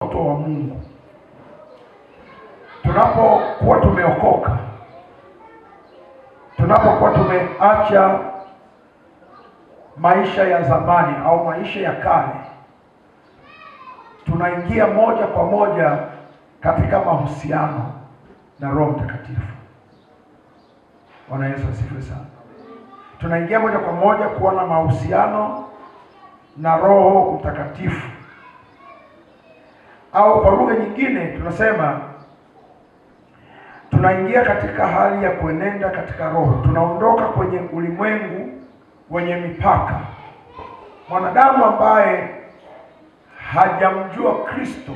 watoto wa Mungu. Tunapokuwa tumeokoka, tunapokuwa tumeacha maisha ya zamani au maisha ya kale, tunaingia moja kwa moja katika mahusiano na Roho Mtakatifu. Bwana Yesu asifiwe sana. Tunaingia moja kwa moja kuwa na mahusiano na Roho Mtakatifu, au kwa lugha nyingine tunasema tunaingia katika hali ya kuenenda katika Roho. Tunaondoka kwenye ulimwengu wenye mipaka. Mwanadamu ambaye hajamjua Kristo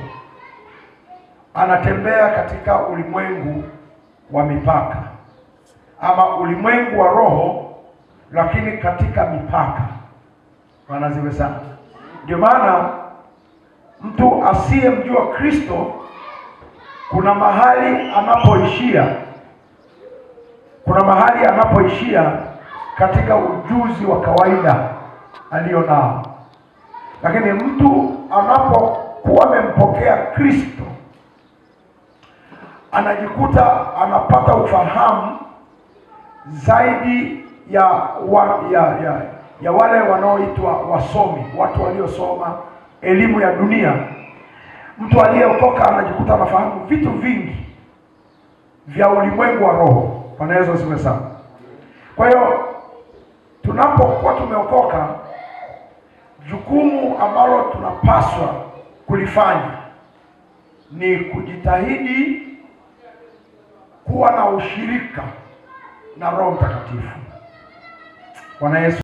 anatembea katika ulimwengu wa mipaka, ama ulimwengu wa roho, lakini katika mipaka. Bwana asifiwe sana. Ndio maana mtu asiyemjua Kristo, kuna mahali anapoishia katika ujuzi wa kawaida alionao. Lakini mtu anapokuwa amempokea Kristo, anajikuta anapata ufahamu zaidi ya wale wanaoitwa wasomi, watu waliosoma elimu ya dunia. Mtu aliyeokoka anajikuta anafahamu vitu vingi vya ulimwengu wa roho. Bwana Yesu asifiwe sana. Kwa hiyo tunapokuwa tumeokoka, jukumu ambalo tunapaswa kulifanya ni kujitahidi kuwa na ushirika na Roho Mtakatifu. Bwana Yesu